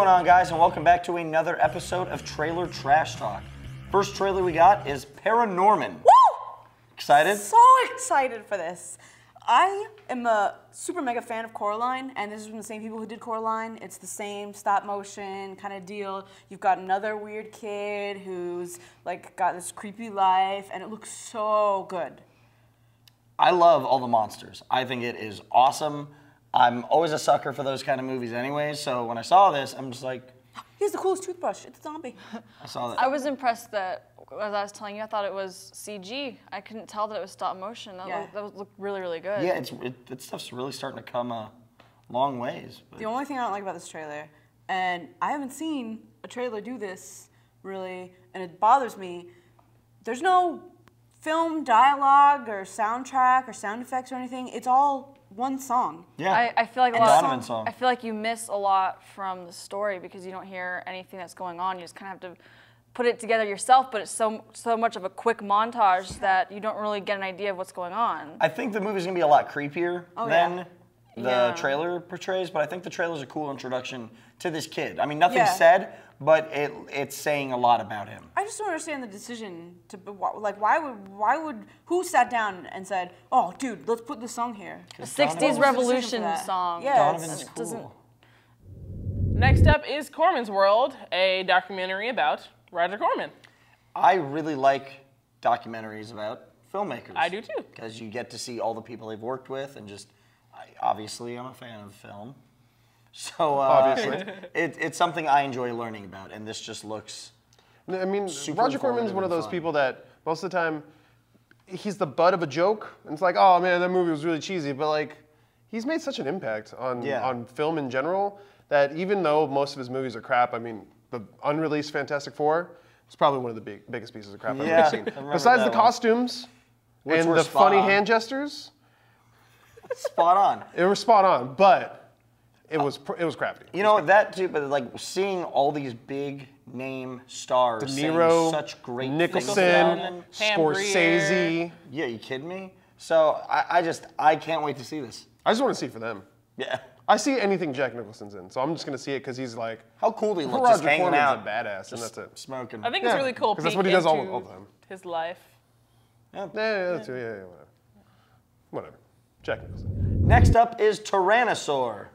going on, guys, and welcome back to another episode of Trailer Trash Talk. First trailer we got is ParaNorman. Woo! Excited? So excited for this. I am a super mega fan of Coraline, and this is from the same people who did Coraline. It's the same stop motion kind of deal. You've got another weird kid who's like got this creepy life, and it looks so good. I love all the monsters. I think it is awesome. I'm always a sucker for those kind of movies anyway, so when I saw this, I'm just like... He has the coolest toothbrush. It's a zombie. I saw that. I was impressed that, as I was telling you, I thought it was CG. I couldn't tell that it was stop motion. That looked really, really good. Yeah, that stuff's really starting to come a long ways. But. The only thing I don't like about this trailer, and I haven't seen a trailer do this, really, and it bothers me, there's no film dialogue or soundtrack or sound effects or anything. It's all one song. Yeah, I feel like I feel like you miss a lot from the story because you don't hear anything that's going on. You just kind of have to put it together yourself, but it's so much of a quick montage that you don't really get an idea of what's going on. I think the movie's gonna be a lot creepier than the trailer portrays, but I think the trailer's a cool introduction to this kid. I mean, nothing's said, but it's saying a lot about him. I just don't understand the decision to, like, why would, who sat down and said, oh, dude, let's put this song here? The 60s Revolution song. Yeah, Donovan's cool. Next up is Corman's World, a documentary about Roger Corman. I really like documentaries about filmmakers. I do too. Because you get to see all the people they've worked with, and just, obviously, I'm a fan of film. So obviously, it's something I enjoy learning about, and this just looks. I mean, Roger Corman's one of those people that most of the time he's the butt of a joke, and it's like, oh man, that movie was really cheesy, but like, he's made such an impact on film in general that even though most of his movies are crap, I mean, the unreleased Fantastic Four is probably one of the biggest pieces of crap I've ever seen. Besides the costumes and the funny hand gestures, spot on. It was spot on, but. It was crafty. You know, that too, but like seeing all these big name stars Niro, saying such great Nicholson, Scorsese. Grier. Yeah, you kidding me? So I can't wait to see this. I just want to see it for them. Yeah. I see anything Jack Nicholson's in, so I'm just going to see it because he's like... How cool he looks, just hanging out. Roger Corman's a badass, and that's it. Smoking. I think it's really cool. Because that's what he does all the time. His life. Yeah, whatever. Whatever. Jack Nicholson. Next up is Tyrannosaur.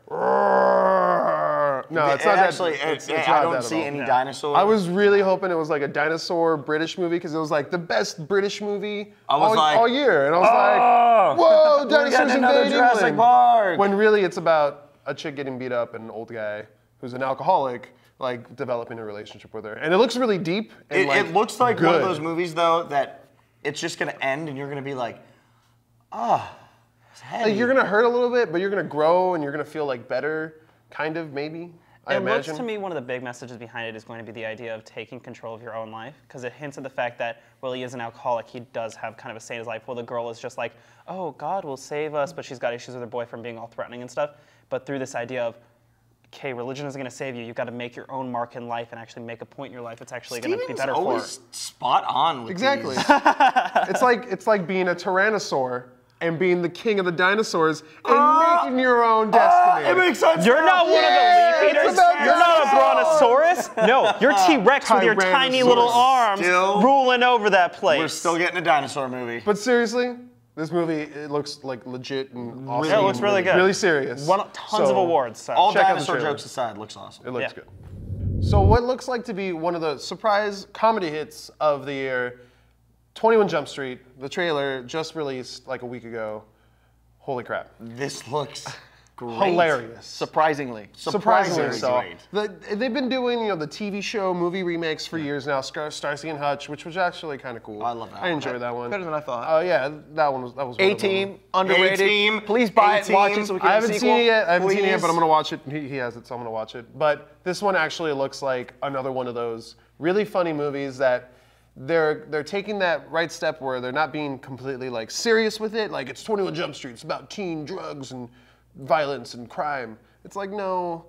No, it's not actually. It's I don't see any dinosaurs. I was really hoping it was like a dinosaur British movie because it was like the best British movie all year, and I was like, "Whoa, dinosaurs invading Jurassic Park!" When really it's about a chick getting beat up and an old guy who's an alcoholic like developing a relationship with her, and it looks really deep. And, it looks like one of those movies though that it's just gonna end and you're gonna be like, Like, you're gonna hurt a little bit, but you're gonna grow and you're gonna feel like better, kind of maybe. I imagine. It looks to me one of the big messages behind it is going to be the idea of taking control of your own life, because it hints at the fact that while he is an alcoholic, he does have kind of a say in his life. While the girl is just like, oh, God will save us, but she's got issues with her boyfriend being all threatening and stuff. But through this idea of, okay, religion isn't going to save you. You've got to make your own mark in life and actually make a point in your life that's actually going to be better for it. Spot on with exactly. It's like being a tyrannosaur and being the king of the dinosaurs and making your own destiny. It makes sense. You're not one of the leaf eaters. You're not a brontosaurus. No, you're T-Rex with your tiny little arms ruling over that place. We're still getting a dinosaur movie. But seriously, this movie, it looks like legit and awesome. Yeah, it looks really good. Really serious. Won tons of awards. So. All dinosaur jokes aside, looks awesome. It looks good. So what looks like to be one of the surprise comedy hits of the year, 21 Jump Street, the trailer just released like a week ago. Holy crap. This looks great. Hilarious. Surprisingly so. great. They've been doing, the TV show movie remakes for years now, Starsky and Hutch, which was actually kind of cool. I love that. I enjoyed that one. Better than I thought. Oh yeah, that was A-Team, underrated. A-Team. Please buy it and watch it so we can I haven't seen it yet. But I'm Please. gonna watch it. He has it, so I'm gonna watch it. But this one actually looks like another one of those really funny movies that they're taking that right step where they're not being completely like serious with it. Like it's 21 Jump Street. It's about teen drugs and violence and crime. It's like no.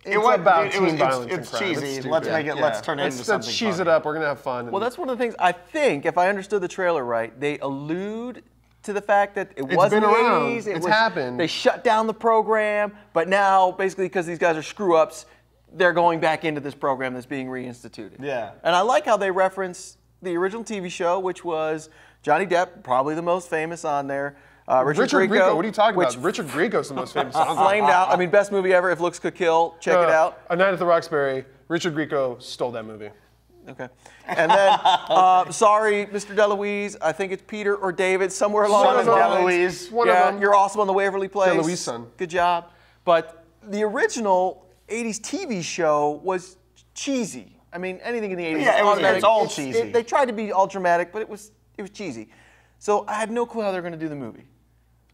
It's about teen violence and crime. Cheesy. It's Let's make it. yeah. Let's turn it into something. Let's cheese funny. it up. We're gonna have fun. Well, that's one of the things I think, if I understood the trailer right, they allude to the fact that it wasn't been around. 80s. It's happened. They shut down the program, but now basically because these guys are screw ups, they're going back into this program that's being reinstituted. Yeah. And I like how they reference the original TV show, which was Johnny Depp, probably the most famous on there. Richard Grieco. What are you talking about? Richard Grieco's the most famous. Flamed out. I mean, best movie ever. If Looks Could Kill, check it out. A Night at the Roxbury. Richard Grieco stole that movie. Okay. And then, sorry, Mr. DeLuise. I think it's Peter or David, somewhere along the lines. DeLuise. One of them. You're awesome on the Waverly Place. DeLuise son. Good job. But the original 80s TV show was cheesy. I mean, anything in the 80s. Yeah, it's all cheesy. They tried to be all dramatic, but it was cheesy. So I had no clue how they're going to do the movie.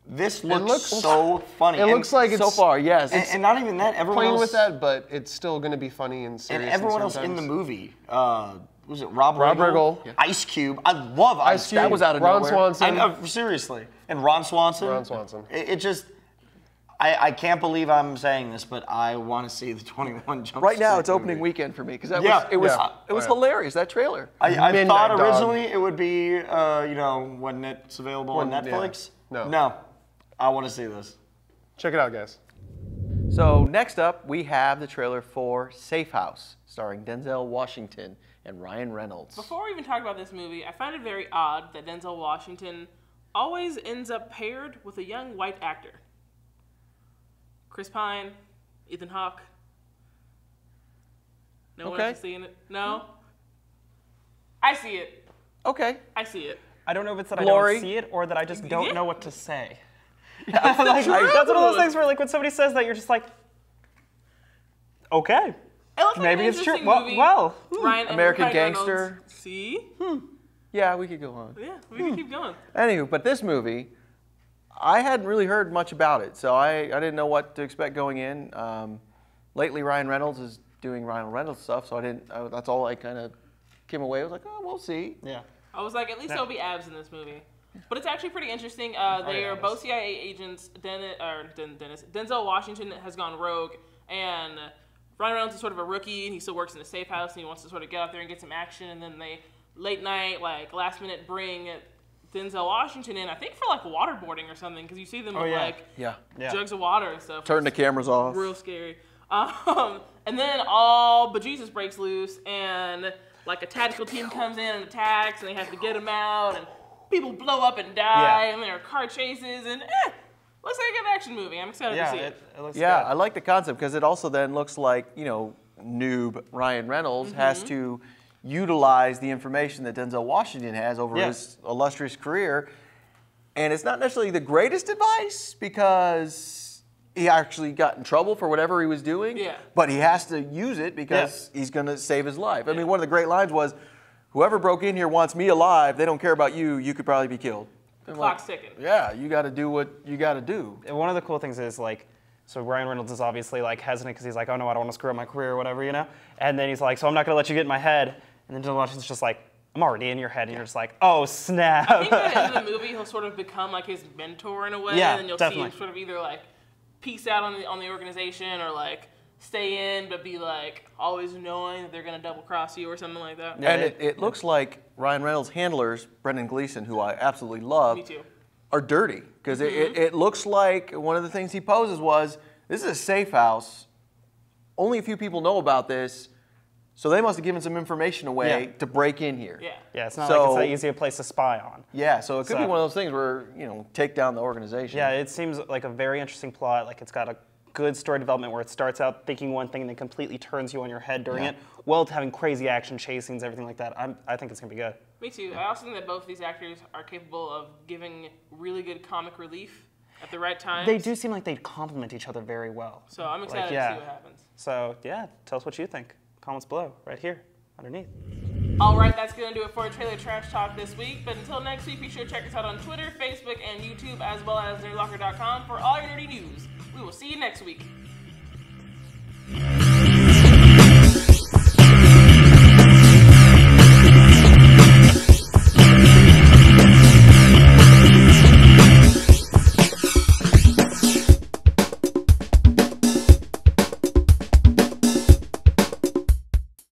This looks so funny. It looks like it's so far, yes. And not even that. Everyone playing else, with that, but it's still going to be funny and serious. And everyone else in the movie. Was it Rob Riggle? Yeah. Ice Cube. I love Ice Cube. That was out of Ron nowhere. Swanson. Seriously. And Ron Swanson. Ron Swanson. It just. I can't believe I'm saying this, but I want to see the 21 Jump Right now, Street it's opening movie. weekend for me because Yeah. it was hilarious, that trailer. I Midnight thought Dog. originally it would be, when it's available on Netflix. Yeah. No. I want to see this. Check it out, guys. So next up, we have the trailer for Safe House, starring Denzel Washington and Ryan Reynolds. Before we even talk about this movie, I find it very odd that Denzel Washington always ends up paired with a young white actor. Chris Pine, Ethan Hawke. No one else is seeing it? No? I see it. Okay. I see it. I don't know if it's that Glory. I don't see it or that I just don't know what to say. That's That's one of those things where, like, when somebody says that, you're just like, okay. It looks like Maybe an it's true. interesting movie. Well, American Ryan Gangster. Reynolds. See? Yeah, we could go on. Yeah, we can keep going. Anywho, but this movie, I hadn't really heard much about it, so I didn't know what to expect going in. Lately, Ryan Reynolds is doing Ryan Reynolds stuff, so that's all I kind of came away with, like, oh, we'll see. yeah. I was like, at least there'll be abs in this movie. But it's actually pretty interesting. They are both CIA agents. Denzel Washington has gone rogue, and Ryan Reynolds is sort of a rookie, and he still works in a safe house, and he wants to sort of get out there and get some action. And then they, late night, like last minute, bring Denzel Washington in, I think for like waterboarding or something, because you see them with like jugs of water and stuff. Turn the cameras off. Real scary. And then all bejesus breaks loose, and like a tactical team comes in and attacks, and they have to get him out, and people blow up and die, and there are car chases, and looks like an action movie. I'm excited to see it. It looks Yeah, good. I like the concept because it also then looks like, noob Ryan Reynolds has to utilize the information that Denzel Washington has over his illustrious career. And it's not necessarily the greatest advice because he actually got in trouble for whatever he was doing. Yeah. But he has to use it because he's going to save his life. I mean, one of the great lines was, whoever broke in here wants me alive. They don't care about you. You could probably be killed. Clock's ticking. Yeah, you got to do what you got to do. And one of the cool things is, like, so Ryan Reynolds is obviously, like, hesitant because he's like, oh, no, I don't want to screw up my career or whatever, And then he's like, so I'm not going to let you get in my head. And then Denzel Washington's just like, I'm already in your head. And you're just like, oh, snap. I think by the end of the movie, he'll sort of become like his mentor in a way. Yeah, And then you'll definitely. see him sort of either like peace out on the organization or like stay in but be like always knowing that they're going to double cross you or something like that. And it looks like Ryan Reynolds' handlers, Brendan Gleeson, who I absolutely love, Me too. are dirty. Because it looks like one of the things he poses was, this is a safe house. Only a few people know about this. So they must have given some information away to break in here. Yeah. Yeah, it's not like it's that easy a place to spy on. Yeah, so it could be one of those things where, take down the organization. Yeah, it seems like a very interesting plot. Like, it's got a good story development where it starts out thinking one thing and then completely turns you on your head during it, while having crazy action chasings, everything like that. I think it's going to be good. Me too. I also think that both of these actors are capable of giving really good comic relief at the right time. They do seem like they complement each other very well. So I'm excited to see what happens. So, yeah, tell us what you think. Comments below, right here, underneath. All right, that's going to do it for Trailer Trash Talk this week. But until next week, be sure to check us out on Twitter, Facebook, and YouTube, as well as nerdlocker.com for all your nerdy news. We will see you next week.